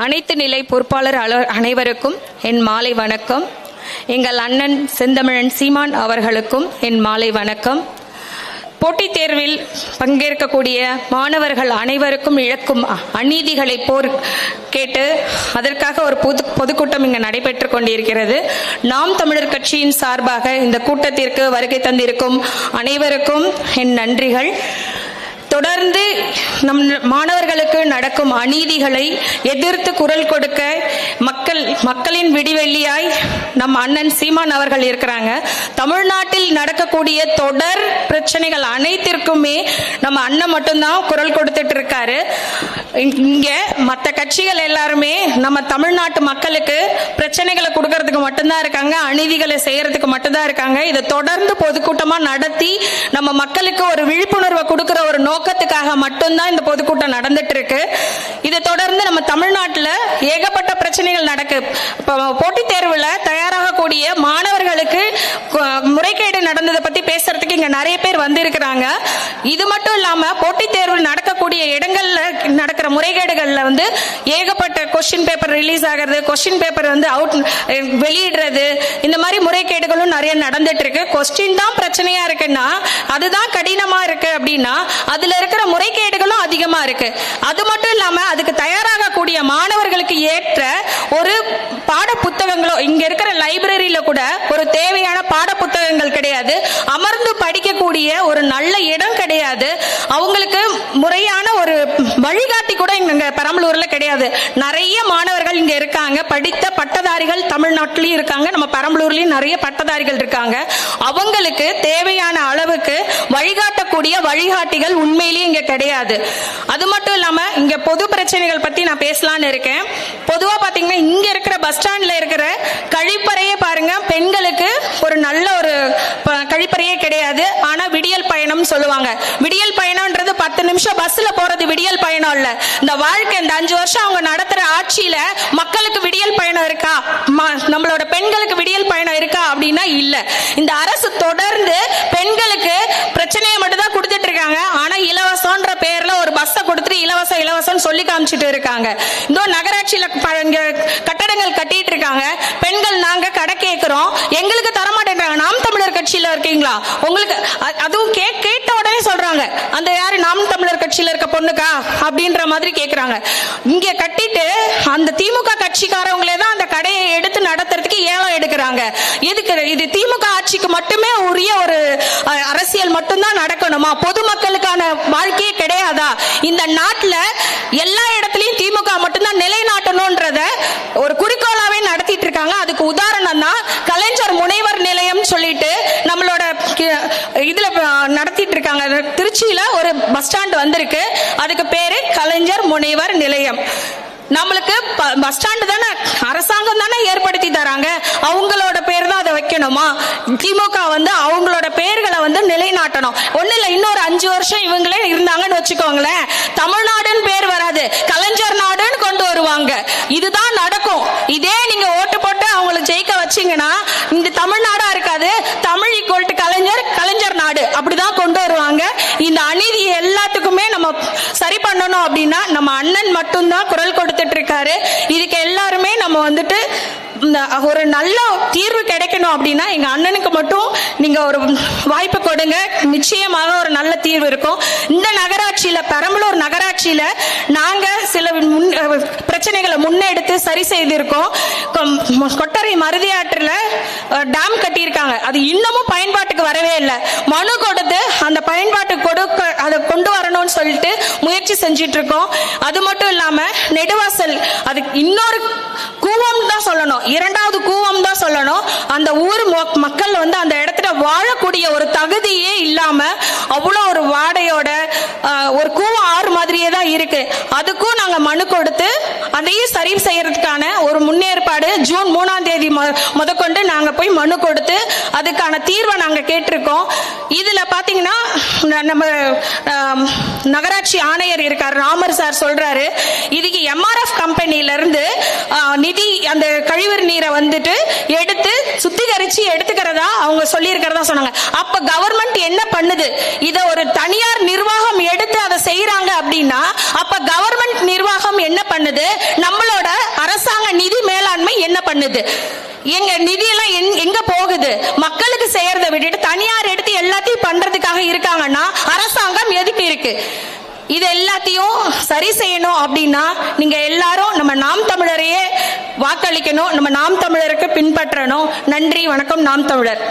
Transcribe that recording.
அனைத்து நிலை பொறுப்பாளர் அனைவருக்கும் என் மாலை வணக்கம். எங்கள் அண்ணன் செந்தமிழன் சீமான் அவர்களுக்கும் என் மாலை வணக்கம். போட்டித் தேர்வில் பங்கேற்கக்கூடிய மாணவர்கள் அனைவருக்கும் இழக்கும் அநீதிகளை கேட்டு அதற்காக ஒரு பொதுக்கூட்டம் இங்கு நடைபெற்றுக் கொண்டிருக்கிறது. நாம் தமிழர் கட்சியின் சார்பாக இந்த கூட்டத்திற்கு வருகை தந்திருக்கும் அனைவருக்கும் என் நன்றிகள். தொடர்ந்து நம் மாணவர்களுக்கு நடக்கும் அநீதிகளை எதிர்த்து குரல் கொடுக்க மக்களின் விடிவெள்ளியாய் நம் அண்ணன் சீமான் அவர்கள் இருக்கிறாங்க. தமிழ்நாட்டில் நடக்கக்கூடிய தொடர் பிரச்சனைகள் அனைத்திற்குமே நம்ம அண்ணன் மட்டும்தான் குரல் கொடுத்துட்டு இருக்காரு. இங்க மற்ற கட்சிகள் எல்லாருமே நம்ம தமிழ்நாட்டு மக்களுக்கு பிரச்சனைகளை கொடுக்கறதுக்கு மட்டும்தான் இருக்காங்க, அநீதிகளை செய்யறதுக்கு மட்டும்தான் இருக்காங்க. இதை தொடர்ந்து பொதுக்கூட்டமா நடத்தி நம்ம மக்களுக்கு ஒரு விழிப்புணர்வை கொடுக்கிற ஒரு நோக்கத்துக்காக மட்டும்தான் இந்த பொதுக்கூட்டம் நடந்துட்டு இருக்கு. இதை தொடர்ந்து நம்ம தமிழ்நாட்டில் ஏகப்பட்ட பிரச்சனைகள் நடக்கு. போட்டித் தேர்வுல தயாராகக்கூடிய மாணவர்களுக்கு முறைகேடு நடந்ததை பத்தி பேசுறதுக்கு இங்க நிறைய பேர் வந்திருக்கிறாங்க. இது மட்டும் இல்லாம போட்டித் தேர்வு நடக்கக்கூடிய இடங்கள்ல நடக்கிற முறைகேடுகள்ல ஏகப்பட்ட கொஸ்டின் பேப்பர் ரிலீஸ் ஆகிறது, கொஸ்டின் பேப்பர் வெளியிடுறது, இந்த மாதிரி முறைகேடுகளும் நிறைய நடந்துட்டு இருக்கு. கொஸ்டின் தான் பிரச்சனையா இருக்குன்னா, அதுதான் கடினமா இருக்கு அப்படின்னா, அதுல இருக்கிற முறைகேடுகளும் அதிகமா இருக்கு. அது மட்டும் இல்லாம அதுக்கு தயாராகக்கூடிய மாணவர்களுக்கு ஏற்ற ஒரு பாட புத்தகங்களோ இங்க இருக்கிற லைப்ரரியில கூட ஒரு தேவையான பாட புத்தகங்கள் கிடையாது, அமர்ந்து படிக்கக்கூடிய ஒரு நல்ல இடம் கிடையாது, அவங்களுக்கு முறையான ஒரு வழிகாட்டி கூட இங்க பெரம்பலூர்ல கிடையாது. நிறைய மாணவர்கள் இங்க இருக்காங்க, படித்த பட்டதாரிகள் தமிழ்நாட்டிலயும் இருக்காங்க, நம்ம பெரம்பலூர்லயும் நிறைய பட்டதாரிகள் இருக்காங்க. அவங்களுக்கு தேவையான அளவுக்கு வழிகாட்டக்கூடிய வழிகாட்டிகள் உண்மையிலேயே இங்க கிடையாது. அது மட்டும் இல்லாம இங்க பொது பிரச்சனைகள் பத்தி நான் பேசலான்னு இருக்கேன். பொதுவா பாத்தீங்கன்னா இங்க இருக்கிற பஸ் ஸ்டாண்ட்ல இருக்கிற கழிப்பறையே பாருங்க, பெண்களுக்கு ஒரு நல்ல ஒரு கழிப்பறையே கிடையாது. ஆனா விடியல் பயணம் சொல்லுவாங்க. விடியல் பயணம்ன்றது 10 நிமிஷம் பஸ்ல போறது விடியல் பயணம் இல்ல. இந்த வாழ்க்கை இந்த 5 வருஷம் அவங்க நடத்துற ஆட்சியில மக்களுக்கு விடியல் பயணம் இருக்கா, நம்மளோட பெண்களுக்கு விடியல் பயணம் இருக்கா அப்படின்னா இல்ல. இந்த அரசு தொடர்ந்து பெண்களுக்கு பிரச்சனையை மட்டும் தான் கொடுத்துட்டு இருக்காங்க. ஆனா இலவசம்ன்ற பேர்ல ஒரு பஸ்ஸை கொடுத்துட்டு இலவசம் சொல்லி காமிச்சிட்டு இருக்காங்க. இந்த நகராட்சியில கட்டடங்கள் கட்டிட்டு இருக்காங்க, பெண்கள் நாங்க கடை கேட்கிறோம், எங்களுக்கு தரமாட்டேன்றாங்க. நாம் தமிழர் கட்சியில இருக்கீங்களா உங்களுக்கு, அதுவும் கேட்ட உடனே சொல்றாங்க அந்த யாரு நாம் தமிழர் கட்சியில இருக்க பொண்ணுக்கா அப்படின்ற மாதிரி கேக்குறாங்க. இங்க கட்டிட்டு அந்த திமுக கட்சிக்காரவங்களே தான் அந்த கடையை எடுத்து நடத்துறதுக்கு ஏலம் எடுக்கிறாங்க. எதுக்கு இது? திமுக ஆட்சிக்கு மட்டுமே உரிய ஒரு அரசியல் மட்டும்தான் நடக்கணுமா? பொதுமக்களுக்கான வாழ்க்கையே கிடையாதா? இந்த நாட்டுல எல்லா இடத்துலயும் திமுக மட்டும்தான் நிலைநாட்டணும்ன்றத ஒரு குறிக்கோளாவே நடத்திட்டு இருக்காங்க. அதுக்கு உதாரணம் தான் கலைஞர் முனைவர் நிலையம் சொல்லிட்டு நம்மளோட இதுல நடத்திட்டு இருக்காங்க. திருச்சியில ஒரு பஸ் ஸ்டாண்ட் வந்திருக்கு, அதுக்கு பேரு கலைஞர் முனைவர் நிலையம். நம்மளுக்கு பஸ் ஸ்டாண்ட் தானே அரசாங்கம் தானே ஏற்படுத்தி தராங்க, அவங்களோட பேர் தான் அதை வைக்கணுமா? திமுக அவங்களோட பெயர்களை நிலைநாட்டணும். ஒண்ணு இல்ல, இன்னொரு 5 வருஷம் இவங்களே இருந்தாங்கன்னு வச்சுக்கோங்களேன், தமிழ்நாடுன்னு பேர் வராது, கலைஞர் நாடுன்னு கொண்டு வருவாங்க. இதுதான் நடக்கும். இதே நீங்க ஓட்டு போட்டு அவங்களை ஜெயிக்க வச்சீங்கன்னா இந்த தமிழ்நாடா இருக்காது, தமிழ் ஈக்குவல் டு கலைஞர், கலைஞர் நாடு அப்படிதான் கொண்டு வருவாங்க. இந்த அநீதி எல்லாத்துக்குமே நம்ம சரி பண்ணணும் அப்படின்னா நம்ம அண்ணன் மட்டும்தான் குரல் கொடுத்துட்டு இருக்காரு. இதுக்கு எல்லாருமே நம்ம ஒரு நல்ல தீர்வு கிடைக்கணும் அப்படின்னா எங்க அண்ணனுக்கு மட்டும் நீங்க ஒரு வாய்ப்பு கொடுங்க, நிச்சயமாக ஒரு நல்ல தீர்வு இருக்கும். இந்த நகராட்சியில, பெரம்பலூர் நகராட்சியில நாங்க சில பிரச்சனைகளை முன்னெடுத்து சரி செய்திருக்கோம். கொட்டரை மருதியாற்றுல டேம் கட்டியிருக்காங்க, அது இன்னமும் பயன்பாட்டுக்கு வரவே இல்லை. மனு கொடுத்து அந்த பயன்பாட்டுக்கு அதை கொண்டு வரணும்னு சொல்லிட்டு முயற்சி செஞ்சிட்டு இருக்கோம். அது மட்டும் இல்லாம நெடுவாசல், அதுக்கு இன்னொரு கூவம் தான் சொல்லணும், 2வது கூவம் தான் சொல்லணும். அந்த ஊர் மக்கள் அந்த இடத்துல வாழக்கூடிய ஒரு தகுதியே இல்லாம அவ்வளோ ஒரு வாடையோட ஒரு கூவம் ஆறு மாதிரியே தான் இருக்கு. அதுக்கும் நாங்க மனு கொடுத்து அதையும் சரி செய்யறதுக்கான ஒரு முன்னேற்பாடு ஜூன் 3ஆம் தேதி முதற்கொண்டு நாங்க போய் மனு கொடுத்து அதுக்கான தீர்வை நாங்க கேட்டிருக்கோம். இதுல பாத்தீங்கன்னா நம்ம நகராட்சி ஆணையர் இருக்காரு ராமர் சார் சொல்றாரு, இதுக்கு எம்ஆர்எஃப் கம்பெனில இருந்து நிதி அந்த கழிவுநீரை எடுத்து சுத்திகரிச்சு எடுத்துக்கிறதா அவங்க சொல்லி இருக்கிறதா சொன்னாங்க. அப்ப கவர்மெண்ட் என்ன பண்ணுது? இத ஒரு தனியார் நிர்வாகம் எடுத்து அதை செய்யறாங்க அப்படின்னா அப்ப கவர்மெண்ட் நிர்வாகம் என்ன பண்ணுது? நம்மளோட பண்ணுது. எங்க நிதியெல்லாம் எங்க போகுது? மக்களுக்கு செய்யறதை விட்டுட்டு தனியார் எடுத்து எல்லாத்தையும் பண்றதுக்காக இருக்காங்கன்னா அரசாங்கம் எதுக்கு இருக்கு? இது எல்லாத்தையும் சரி செய்யணும் அப்படின்னா நீங்க எல்லாரும் நம்ம நாம் தமிழரையே வாக்களிக்கணும், நம்ம நாம் தமிழருக்கு பின்பற்றணும். நன்றி, வணக்கம். நாம் தமிழர்.